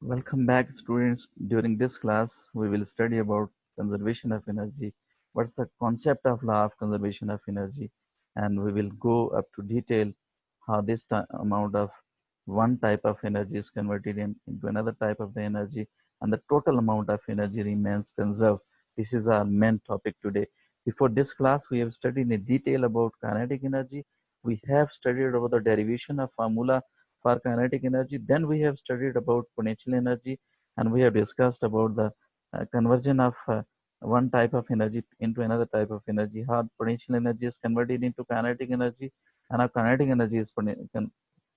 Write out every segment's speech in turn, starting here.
Welcome back, students. During this class, we will study about conservation of energy. What's the concept of law of conservation of energy? And we will go up to detail how this amount of one type of energy is converted into another type of the energy, and the total amount of energy remains conserved. This is our main topic today. Before this class, we have studied in detail about kinetic energy. We have studied about the derivation of formula for kinetic energy. Then we have studied about potential energy, and we have discussed about the conversion of one type of energy into another type of energy, how potential energy is converted into kinetic energy, and how kinetic energy is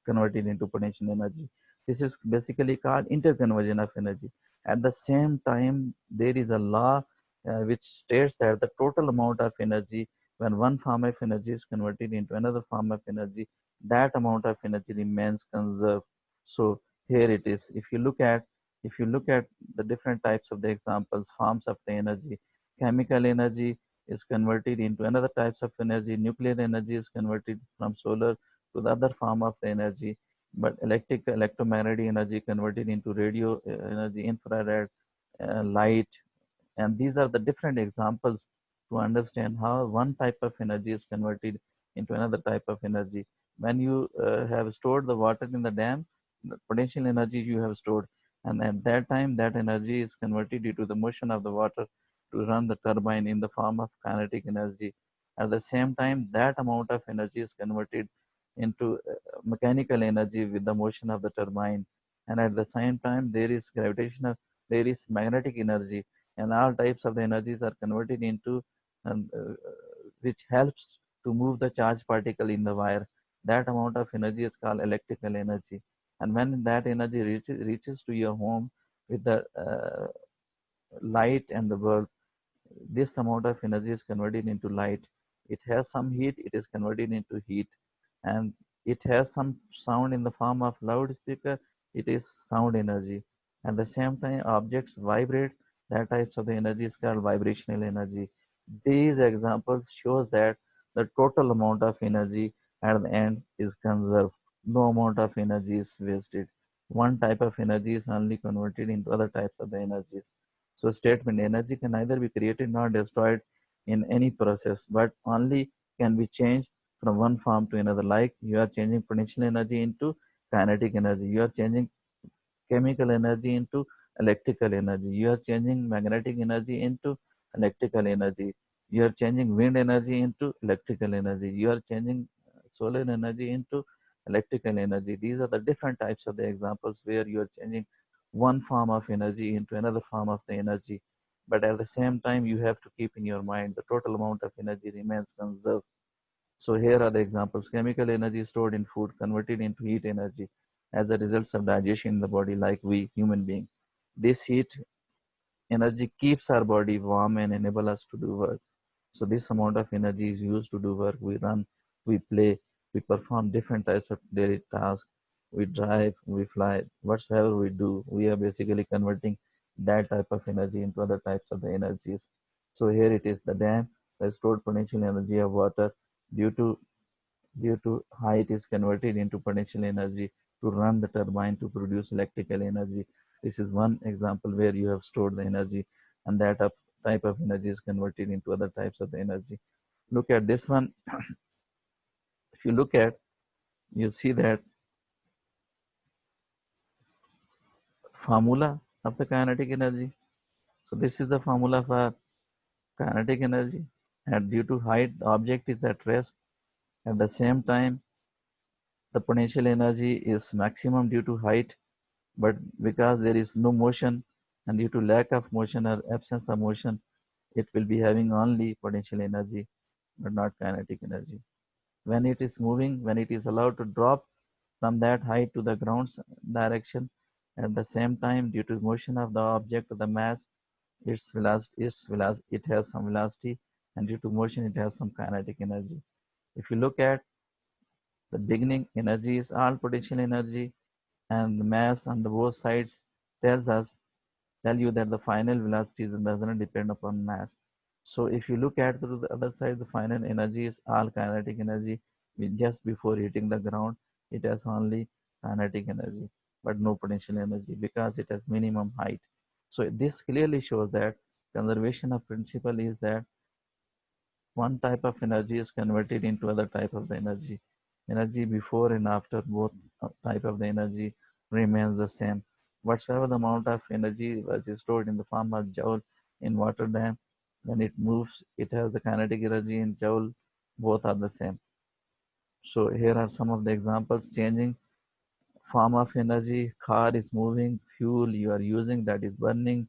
converted into potential energy. This is basically called interconversion of energy. At the same time, there is a law which states that the total amount of energy when one form of energy is converted into another form of energy, that amount of energy remains conserved. So here it is. If you look at the different types of the examples, forms of the energy, chemical energy is converted into another types of energy. Nuclear energy is converted from solar to the other form of the energy. But electromagnetic energy converted into radio energy, infrared, light, and these are the different examples to understand how one type of energy is converted into another type of energy. When you have stored the water in the dam, the potential energy you have stored, and at that time that energy is converted due to the motion of the water to run the turbine in the form of kinetic energy. At the same time, that amount of energy is converted into mechanical energy with the motion of the turbine. And at the same time, there is gravitational, there is magnetic energy, and all types of the energies are converted into um, uh, which helps to move the charged particle in the wire. That amount of energy is called electrical energy. And when that energy reaches to your home with the light and the bulb, this amount of energy is converted into light. It has some heat, it is converted into heat. And it has some sound in the form of loudspeaker, it is sound energy. At the same time, objects vibrate, that types of the energy is called vibrational energy. These examples shows that the total amount of energy at the end is conserved. No amount of energy is wasted. One type of energy is only converted into other types of the energies. So statement energy can neither be created nor destroyed in any process, but only can be changed from one form to another. Like you are changing potential energy into kinetic energy, you are changing chemical energy into electrical energy, you are changing magnetic energy into electrical energy, you are changing wind energy into electrical energy, you are changing solar energy into electrical energy. These are the different types of the examples where you are changing one form of energy into another form of the energy. But at the same time, you have to keep in your mind the total amount of energy remains conserved. So here are the examples. Chemical energy stored in food converted into heat energy as a result of digestion in the body, like we human beings. This heat energy keeps our body warm and enable us to do work. So this amount of energy is used to do work. We run, we play, we perform different types of daily tasks. We drive, we fly, whatsoever we do, we are basically converting that type of energy into other types of the energies. So here it is, the dam, the stored potential energy of water due to height is converted into potential energy to run the turbine to produce electrical energy. This is one example where you have stored the energy, and that type of energy is converted into other types of the energy. Look at this one. If you look at, you see that formula of the kinetic energy. So this is the formula for kinetic energy. And due to height, the object is at rest. At the same time, the potential energy is maximum due to height, but because there is no motion and due to lack of motion or absence of motion, it will be having only potential energy but not kinetic energy. When it is moving, when it is allowed to drop from that height to the ground's direction, at the same time, due to motion of the object, the mass, it has some velocity, and due to motion, it has some kinetic energy. If you look at the beginning energy is all potential energy, and the mass on the both sides tells us tell you that the final velocity doesn't depend upon mass. So if you look at to the other side, the final energy is all kinetic energy. Just before hitting the ground, it has only kinetic energy. but no potential energy because it has minimum height. So this clearly shows that conservation of principle is that one type of energy is converted into other type of the energy. Energy before and after both type of the energy remains the same. Whatsoever the amount of energy was stored in the form of joule in water dam, when it moves, it has the kinetic energy in joule. Both are the same. So here are some of the examples. Changing form of energy, car is moving, fuel you are using, that is burning,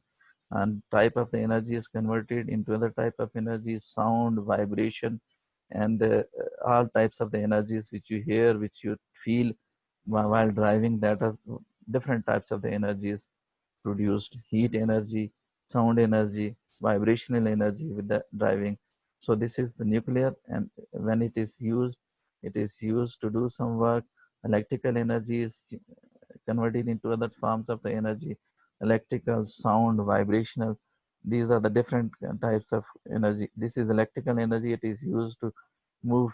and type of the energy is converted into other type of energy, sound, vibration, and all types of the energies which you hear, which you feel while driving, that are different types of the energies produced: heat energy, sound energy, vibrational energy with the driving. So this is the nuclear, and when it is used to do some work. Electrical energy is converted into other forms of the energy: electrical, sound, vibrational. These are the different types of energy. This is electrical energy. It is used to move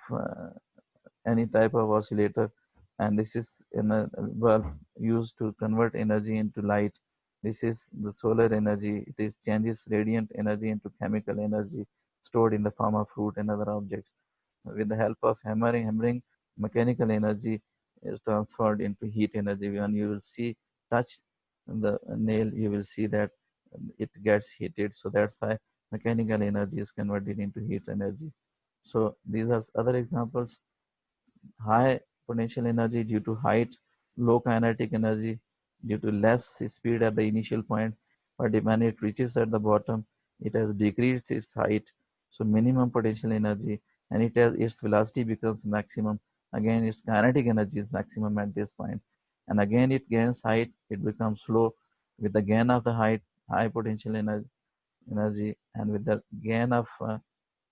any type of oscillator, and this is in a bulb used to convert energy into light. This is the solar energy. It is changes radiant energy into chemical energy stored in the form of fruit and other objects. With the help of hammering, mechanical energy is transferred into heat energy. When you will see touch the nail, you will see that it gets heated. So that's why mechanical energy is converted into heat energy. So these are other examples: high potential energy due to height, low kinetic energy due to less speed at the initial point, but when it reaches at the bottom, it has decreased its height, so minimum potential energy, and its velocity becomes maximum. Again, its kinetic energy is maximum at this point, and again it gains height, it becomes slow. With the gain of the height, high potential energy, and with the gain of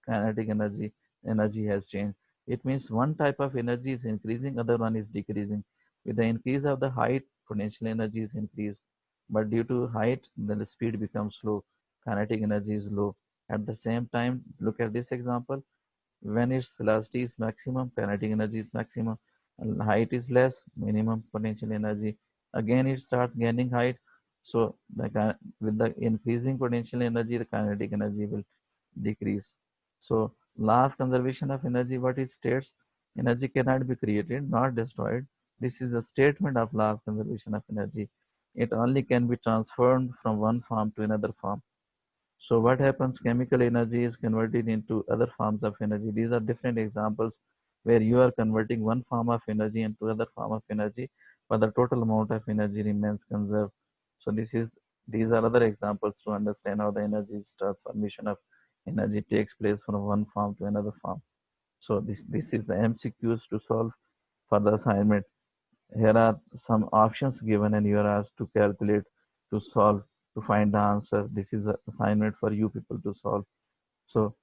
kinetic energy, energy has changed. It means one type of energy is increasing, other one is decreasing. With the increase of the height, potential energy is increased. But due to height, then the speed becomes slow. Kinetic energy is low. At the same time, look at this example. When its velocity is maximum, kinetic energy is maximum, and height is less, minimum potential energy. Again, it starts gaining height. So with the increasing potential energy, the kinetic energy will decrease. So law of conservation of energy, what it states, energy cannot be created, not destroyed. This is a statement of law of conservation of energy. It only can be transformed from one form to another form. So what happens? Chemical energy is converted into other forms of energy. These are different examples where you are converting one form of energy into other form of energy, but the total amount of energy remains conserved. So these are other examples to understand how the energy transformation of energy takes place from one form to another form. So this is the MCQs to solve for the assignment. Here are some options given, and you are asked to calculate, to solve, to find the answer. This is an assignment for you people to solve. So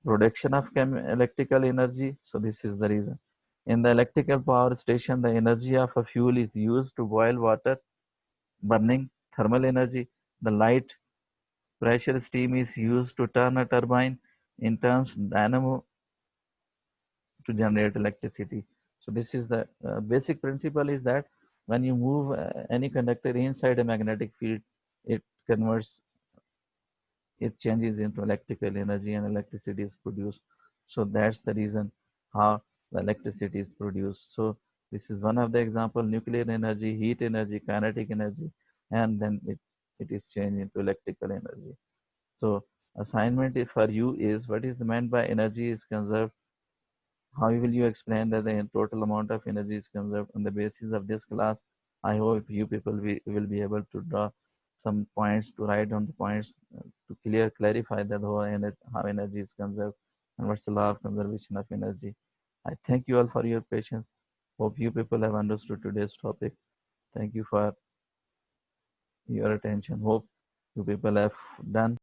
production of electrical energy. So this is the reason. In the electrical power station, the energy of a fuel is used to boil water, burning, thermal energy. The light pressure steam is used to turn a turbine, in turns dynamo to generate electricity. So this is the basic principle is that when you move any conductor inside a magnetic field, it converts, it changes into electrical energy and electricity is produced. So that's the reason how the electricity is produced. So this is one of the example: nuclear energy, heat energy, kinetic energy, and then it is changed into electrical energy. So assignment for you is, what is meant by energy is conserved? How will you explain that the total amount of energy is conserved? On the basis of this class, I hope you people will be able to draw some points, to write down the points to clarify that how energy is conserved and what's the law of conservation of energy. I thank you all for your patience. Hope you people have understood today's topic. Thank you for your attention. Hope you people have done